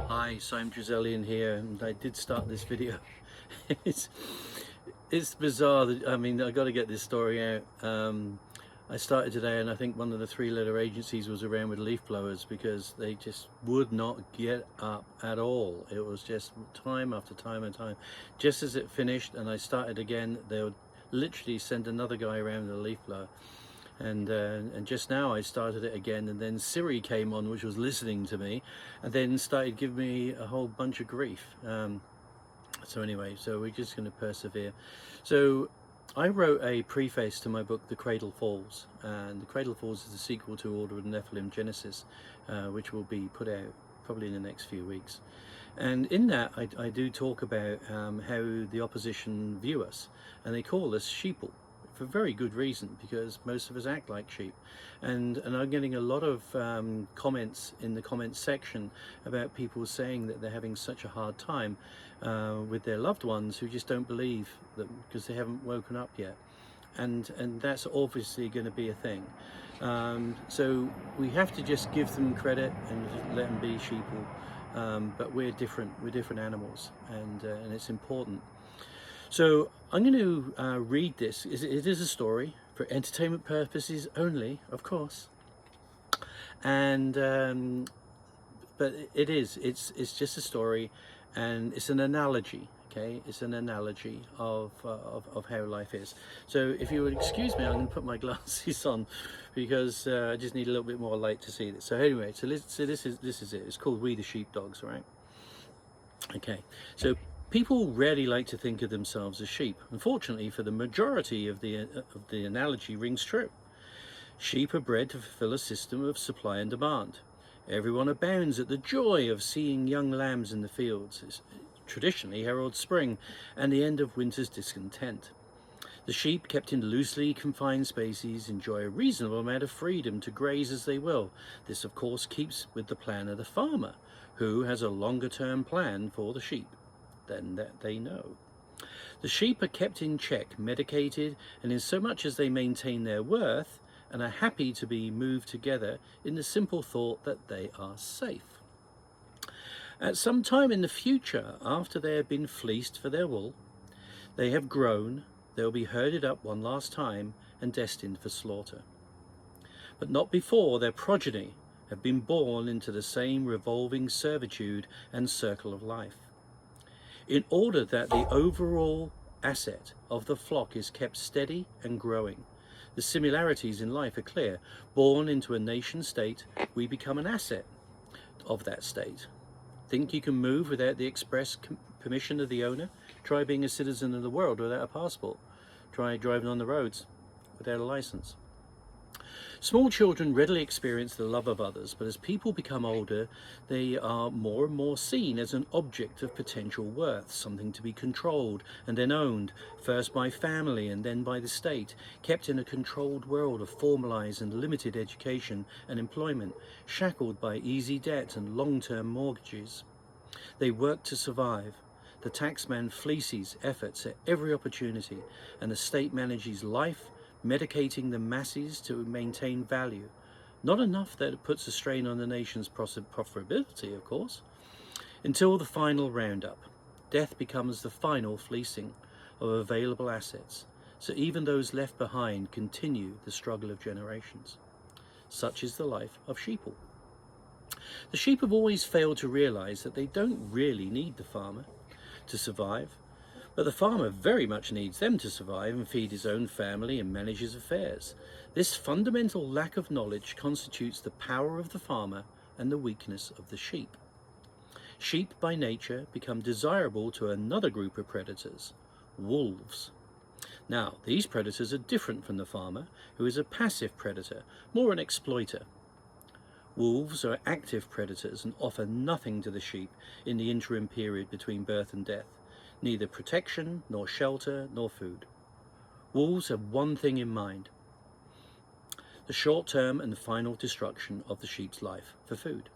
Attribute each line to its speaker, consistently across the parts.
Speaker 1: Hi, Simon Drizellian here, and I did start this video. it's it's bizarre that, I mean, I got to get this story out. I started today, and I think one of the three-letter agencies was around with leaf blowers because they just would not get up at all. It was just time after time and time. Just as it finished and I started again, they would literally send another guy around with a leaf blower. And just now I started it again, and then Siri came on, which was listening to me, and then started giving me a whole bunch of grief. So anyway, so we're just going to persevere. So I wrote a preface to my book, The Cradle Falls, and The Cradle Falls is the sequel to Order of the Nephilim Genesis, which will be put out probably in the next few weeks. And in that I do talk about how the opposition view us, and they call us sheeple, for very good reason, because most of us act like sheep. And I'm getting a lot of comments in the comments section about people saying that they're having such a hard time with their loved ones who just don't believe them because they haven't woken up yet. And that's obviously going to be a thing. So we have to just give them credit and just let them be sheeple. But we're different animals, and it's important. So I'm going to read this. It is a story for entertainment purposes only, of course. And but it's just a story, and it's an analogy. Okay, it's an analogy of how life is. So if you would excuse me, I'm going to put my glasses on because I just need a little bit more light to see this. So anyway, so this is it. It's called We the Sheepdogs, all right? Okay, so people rarely like to think of themselves as sheep. Unfortunately, for the majority of the analogy rings true. Sheep are bred to fulfill a system of supply and demand. Everyone abounds at the joy of seeing young lambs in the fields. It traditionally heralds spring and the end of winter's discontent. The sheep, kept in loosely confined spaces, enjoy a reasonable amount of freedom to graze as they will. This, of course, keeps with the plan of the farmer, who has a longer-term plan for the sheep than that they know. The sheep are kept in check, medicated, and in so much as they maintain their worth and are happy to be moved together in the simple thought that they are safe. At some time in the future, after they have been fleeced for their wool, they have grown, they will be herded up one last time and destined for slaughter. But not before their progeny have been born into the same revolving servitude and circle of life. In order that the overall asset of the flock is kept steady and growing, the similarities in life are clear. Born into a nation state, we become an asset of that state. Think you can move without the express permission of the owner? Try being a citizen of the world without a passport. Try driving on the roads without a license. Small children readily experience the love of others, but as people become older, they are more and more seen as an object of potential worth, something to be controlled and then owned, first by family and then by the state, kept in a controlled world of formalized and limited education and employment, shackled by easy debt and long-term mortgages. They work to survive. The taxman fleeces efforts at every opportunity, and the state manages life, medicating the masses to maintain value. Not enough that it puts a strain on the nation's profitability, of course, until the final roundup. Death becomes the final fleecing of available assets, so even those left behind continue the struggle of generations. Such is the life of sheeple. The sheep have always failed to realize that they don't really need the farmer to survive, but the farmer very much needs them to survive and feed his own family and manage his affairs. This fundamental lack of knowledge constitutes the power of the farmer and the weakness of the sheep. Sheep by nature become desirable to another group of predators, wolves. Now, these predators are different from the farmer, who is a passive predator, more an exploiter. Wolves are active predators and offer nothing to the sheep in the interim period between birth and death. Neither protection, nor shelter, nor food. Wolves have one thing in mind: the short-term and final destruction of the sheep's life for food.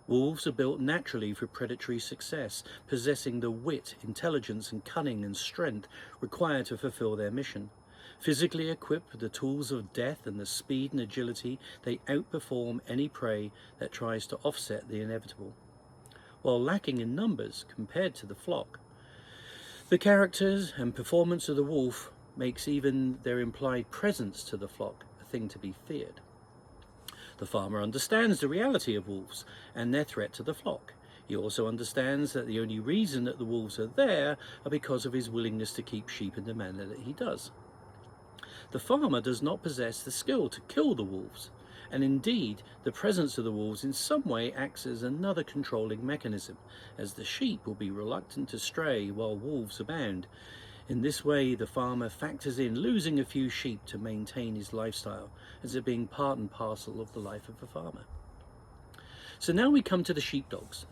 Speaker 1: Wolves are built naturally for predatory success, possessing the wit, intelligence, and cunning and strength required to fulfill their mission. Physically equipped with the tools of death and the speed and agility, they outperform any prey that tries to offset the inevitable. while lacking in numbers compared to the flock. The characters and performance of the wolf makes even their implied presence to the flock a thing to be feared. The farmer understands the reality of wolves and their threat to the flock. He also understands that the only reason that the wolves are there are because of his willingness to keep sheep in the manner that he does. The farmer does not possess the skill to kill the wolves, and indeed the presence of the wolves in some way acts as another controlling mechanism, as the sheep will be reluctant to stray while wolves abound. In this way, the farmer factors in losing a few sheep to maintain his lifestyle, as it being part and parcel of the life of a farmer. So now we come to the sheepdogs.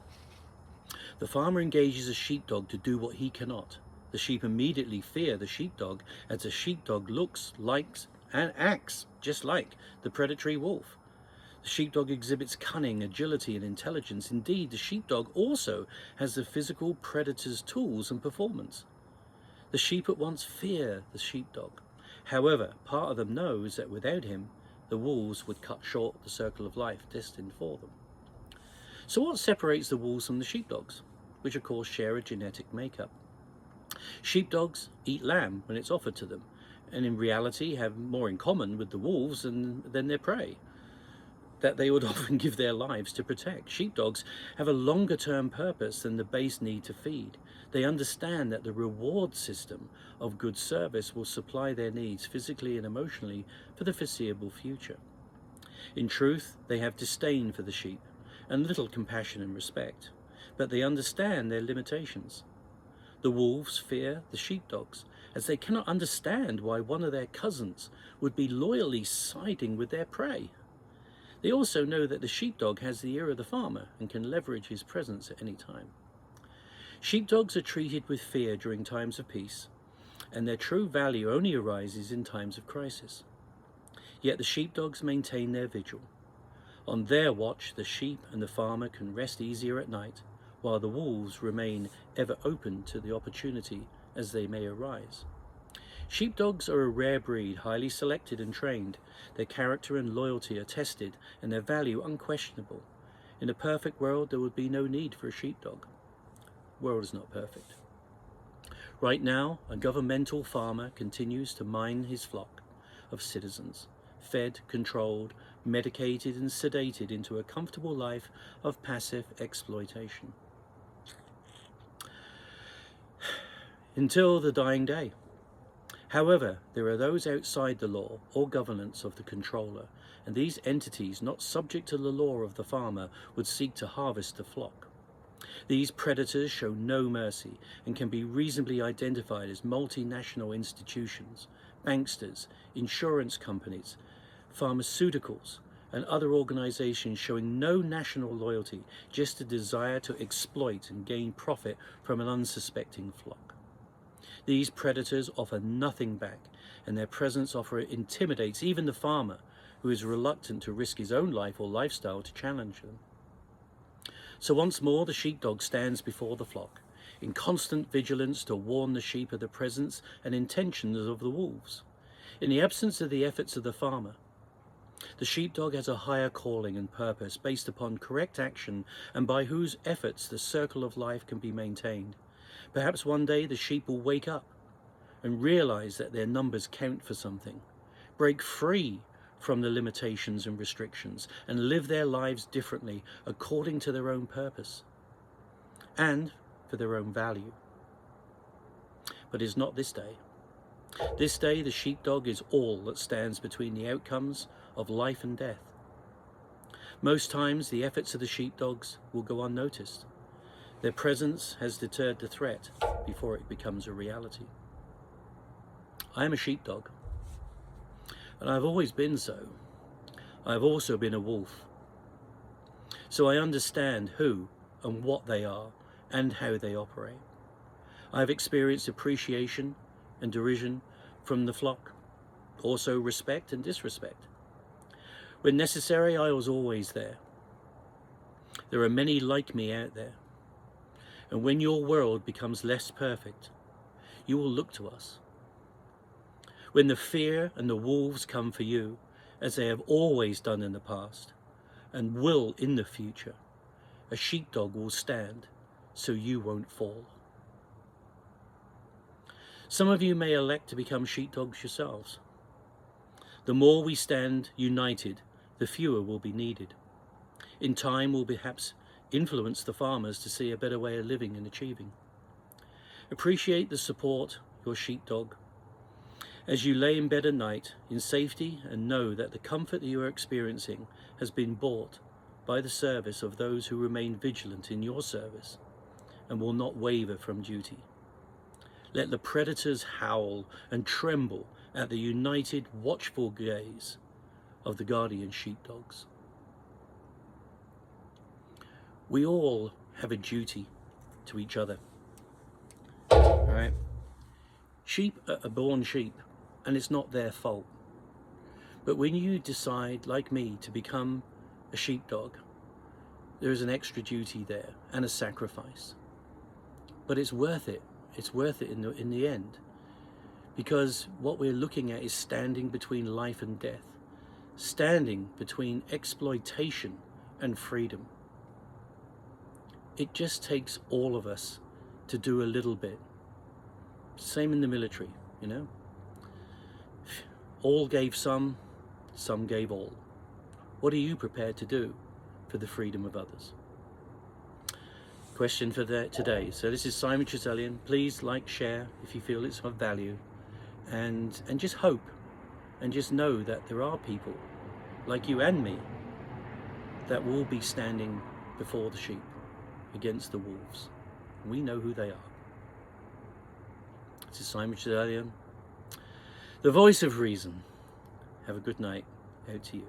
Speaker 1: The farmer engages a sheepdog to do what he cannot. The sheep immediately fear the sheepdog, as the sheepdog looks, likes, and acts just like the predatory wolf. The sheepdog exhibits cunning, agility, and intelligence. Indeed, the sheepdog also has the physical predator's tools and performance. The sheep at once fear the sheepdog. However, part of them knows that without him, the wolves would cut short the circle of life destined for them. So what separates the wolves from the sheepdogs, which of course share a genetic makeup? Sheepdogs eat lamb when it's offered to them, and in reality have more in common with the wolves than their prey, that they would often give their lives to protect. Sheepdogs have a longer term purpose than the base need to feed. They understand that the reward system of good service will supply their needs physically and emotionally for the foreseeable future. In truth, they have disdain for the sheep and little compassion and respect, but they understand their limitations. The wolves fear the sheepdogs, as they cannot understand why one of their cousins would be loyally siding with their prey. They also know that the sheepdog has the ear of the farmer and can leverage his presence at any time. Sheepdogs are treated with fear during times of peace, and their true value only arises in times of crisis. Yet the sheepdogs maintain their vigil. On their watch, the sheep and the farmer can rest easier at night, while the wolves remain ever open to the opportunity as they may arise. Sheepdogs are a rare breed, highly selected and trained. Their character and loyalty are tested, and their value unquestionable. In a perfect world, there would be no need for a sheepdog. The world is not perfect. Right now, a governmental farmer continues to mine his flock of citizens, fed, controlled, medicated and sedated into a comfortable life of passive exploitation. Until the dying day. However, there are those outside the law or governance of the controller, and these entities not subject to the law of the farmer would seek to harvest the flock. These predators show no mercy and can be reasonably identified as multinational institutions, banksters, insurance companies, pharmaceuticals, and other organizations showing no national loyalty, just a desire to exploit and gain profit from an unsuspecting flock. These predators offer nothing back, and their presence intimidates even the farmer, who is reluctant to risk his own life or lifestyle to challenge them. So once more the sheepdog stands before the flock, in constant vigilance to warn the sheep of the presence and intentions of the wolves. In the absence of the efforts of the farmer, the sheepdog has a higher calling and purpose based upon correct action, and by whose efforts the circle of life can be maintained. Perhaps one day the sheep will wake up and realize that their numbers count for something, break free from the limitations and restrictions, and live their lives differently according to their own purpose and for their own value. But it's not this day. This day the sheepdog is all that stands between the outcomes of life and death. Most times the efforts of the sheepdogs will go unnoticed. Their presence has deterred the threat before it becomes a reality. I am a sheepdog, and I've always been so. I've also been a wolf. So I understand who and what they are and how they operate. I've experienced appreciation and derision from the flock, also respect and disrespect. When necessary, I was always there. There are many like me out there. And when your world becomes less perfect, you will look to us. When the fear and the wolves come for you, as they have always done in the past, and will in the future, a sheepdog will stand so you won't fall. Some of you may elect to become sheepdogs yourselves. The more we stand united, the fewer will be needed. In time, we'll perhaps influence the farmers to see a better way of living and achieving. Appreciate the support your sheepdog as you lay in bed at night in safety, and know that the comfort that you are experiencing has been bought by the service of those who remain vigilant in your service and will not waver from duty. Let the predators howl and tremble at the united, watchful gaze of the guardian sheepdogs. We all have a duty to each other. All right? Sheep are born sheep, and it's not their fault. But when you decide, like me, to become a sheepdog, there is an extra duty there and a sacrifice. But it's worth it. It's worth it in the end, because what we're looking at is standing between life and death, standing between exploitation and freedom. It just takes all of us to do a little bit. Same in the military, you know. All gave some gave all. What are you prepared to do for the freedom of others? Question for today. So this is Simon Treselyan. Please like, share if you feel it's of value, and just hope, and just know that there are people like you and me that will be standing before the sheep against the wolves. We know who they are. This is Simon Treselyan, the voice of reason. Have a good night. Out to you.